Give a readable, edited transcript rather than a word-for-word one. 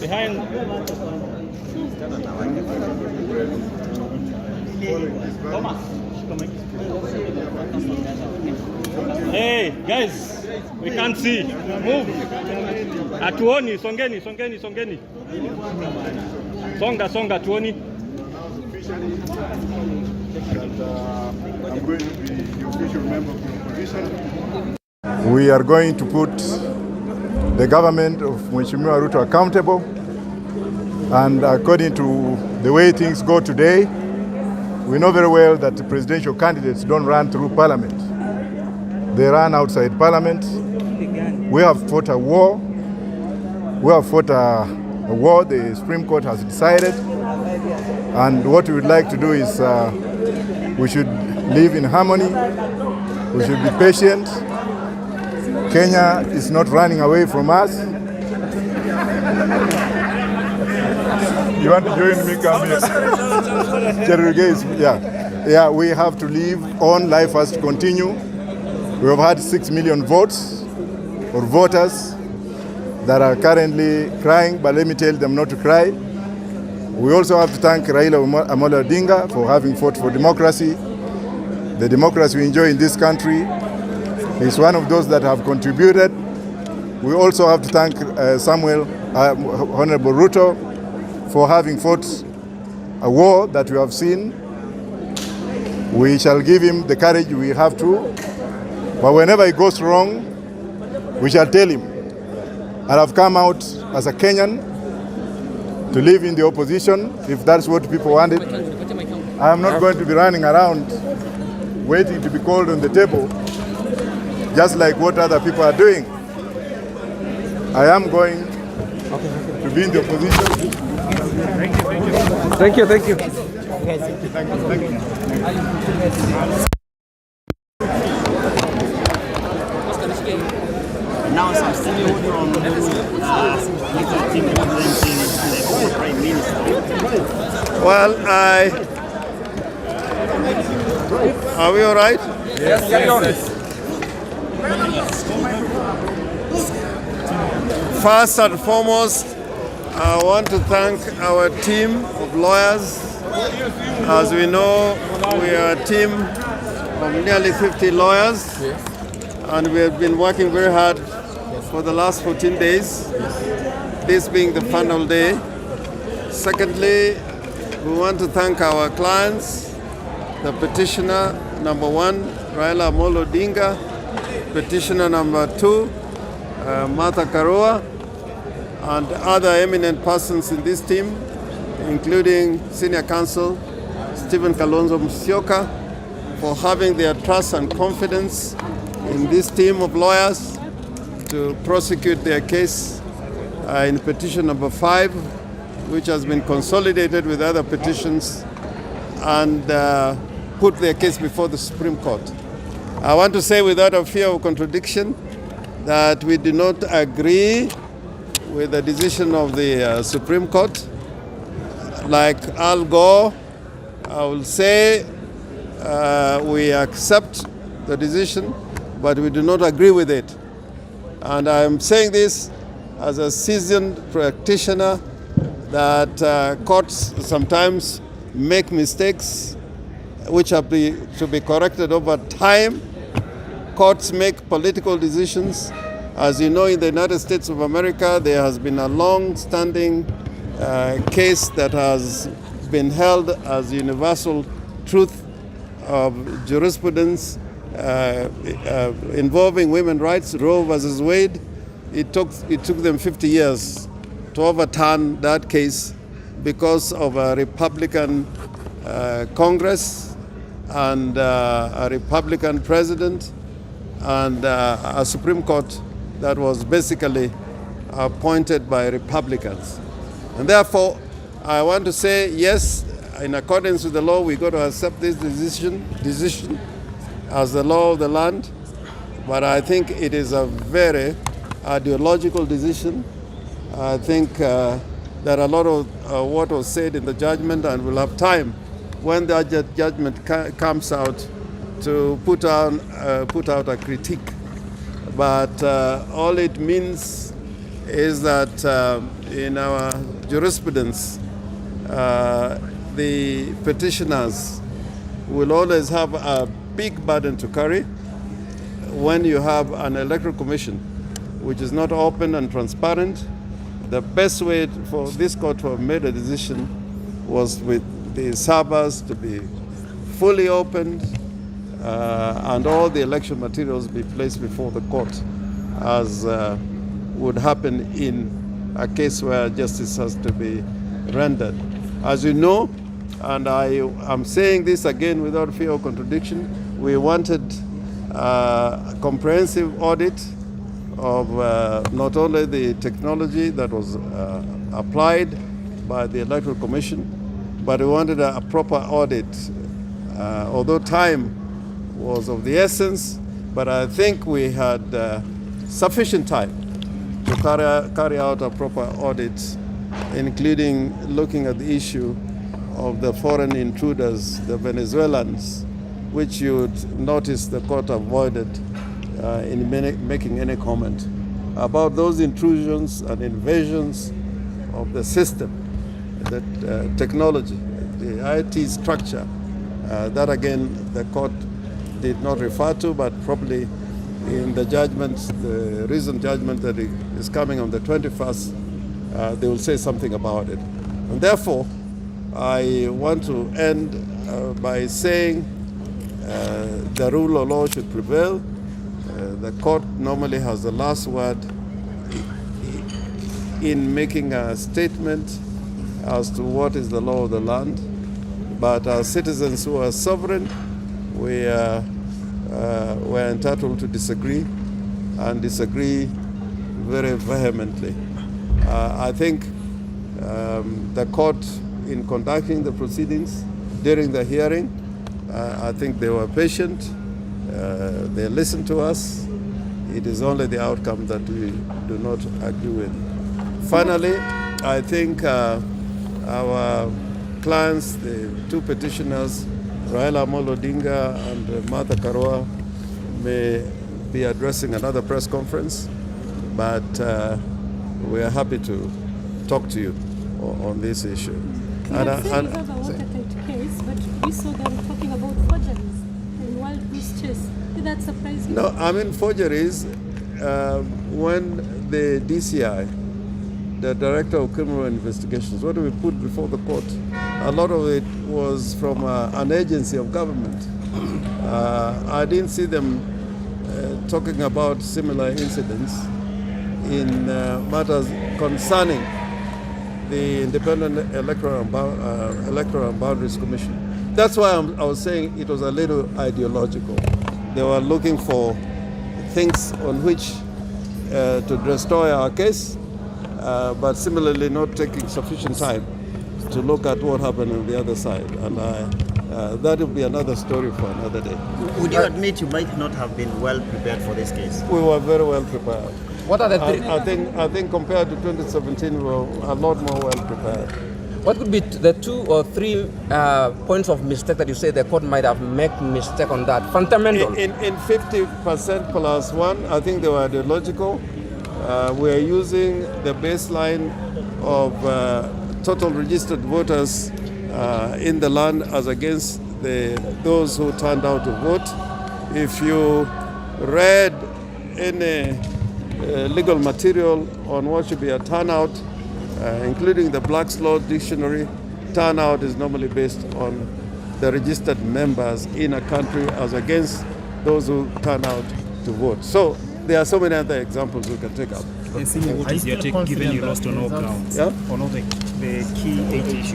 Behind. Hey guys, we can't see. Move. Atuoni, songeni. Songa, tuoni. I'm going to be the official member of the opposition. We are going to put the government of Mheshimiwa Ruto accountable, and according to the way things go today, we know very well that the presidential candidates don't run through parliament. They run outside parliament. We have fought a war. The Supreme Court has decided, and what we would like to do is we should live in harmony. We should be patient. Kenya is not running away from us. You want to join me? Come here. Yeah, we have to live on. Life has to continue. We have had 6 million votes or voters that are currently crying, but let me tell them not to cry. We also have to thank Raila Amolo Odinga for having fought for democracy. The democracy we enjoy in this country is one of those that have contributed. We also have to thank Honorable Ruto for having fought a war that we have seen. We shall give him the courage we have to, but whenever he goes wrong, we shall tell him. And I've come out as a Kenyan to live in the opposition, if that's what people wanted. I am not going to be running around waiting to be called on the table, just like what other people are doing. I am going to be in the opposition. Thank you. Now I'm still from team representing the former Prime Minister. Well, are we all right? Yes. First and foremost, I want to thank our team of lawyers. As we know, we are a team of nearly 50 lawyers, and we have been working very hard for the last 14 days, this being the final day. Secondly, we want to thank our clients, the petitioner number 1, Raila Amolo Odinga, petitioner number 2, Martha Karua, and other eminent persons in this team, including Senior Counsel Stephen Kalonzo Musyoka, for having their trust and confidence in this team of lawyers to prosecute their case in petition number 5, which has been consolidated with other petitions, and put their case before the Supreme Court. I want to say without a fear of contradiction that we do not agree with the decision of the Supreme Court. Like Al Gore, I will say we accept the decision, but we do not agree with it. And I'm saying this as a seasoned practitioner that courts sometimes make mistakes which have to be corrected over time. Courts make political decisions. As you know, in the United States of America, there has been a long-standing case that has been held as universal truth of jurisprudence involving women's rights, Roe versus Wade. It took them 50 years to overturn that case because of a Republican Congress and a Republican president and a Supreme Court that was basically appointed by Republicans. And therefore, I want to say, yes, in accordance with the law, we got to accept this decision as the law of the land. But I think it is a very ideological decision. I think there are a lot of what was said in the judgment, and we'll have time when that judgment comes out to put out a critique, but all it means is that in our jurisprudence, the petitioners will always have a big burden to carry when you have an electoral commission which is not open and transparent. The best way for this court to have made a decision was with the servers to be fully opened and all the election materials be placed before the court, as would happen in a case where justice has to be rendered. As you know, and I am saying this again without fear of contradiction, we wanted a comprehensive audit of not only the technology that was applied by the Electoral Commission, but we wanted a proper audit. Although time was of the essence, but I think we had sufficient time to carry out a proper audit, including looking at the issue of the foreign intruders, the Venezuelans, which you'd notice the court avoided in making any comment about those intrusions and invasions of the system, the technology, the IT structure. That again, the court did not refer to, but probably in the judgment, the recent judgment that is coming on the 21st, they will say something about it. And therefore, I want to end by saying the rule of law should prevail. The court normally has the last word in making a statement as to what is the law of the land. But as citizens who are sovereign, we're entitled to disagree, and disagree very vehemently. I think the court, in conducting the proceedings during the hearing, I think they were patient. They listened to us. It is only the outcome that we do not agree with. Finally, I think our clients, the two petitioners, Raila Amolo Odinga and Martha Karua, may be addressing another press conference, but we are happy to talk to you on this issue. You have a watertight case, but we saw them talking about forgeries and wild goose chase. Did that surprise you? No, I mean forgeries. When the DCI, the Director of Criminal Investigations, what do we put before the court? A lot of it was from an agency of government. I didn't see them talking about similar incidents in matters concerning the Independent Electoral and Boundaries Commission. That's why I was saying it was a little ideological. They were looking for things on which to destroy our case, but similarly not taking sufficient time to look at what happened on the other side. And that will be another story for another day. Would you admit you might not have been well prepared for this case? We were very well prepared. What are the I think compared to 2017, we were a lot more well prepared. What could be the 2 or 3 points of mistake that you say the court might have made mistake on that? Fundamental. In 50% plus 1, I think they were ideological. We are using the baseline of total registered voters in the land as against those who turned out to vote. If you read any legal material on what should be a turnout, including the Black's Law Dictionary, turnout is normally based on the registered members in a country as against those who turn out to vote. So there are so many other examples we can take up. What is your take, given you lost on all grounds? Yeah? On all the key 8 issues?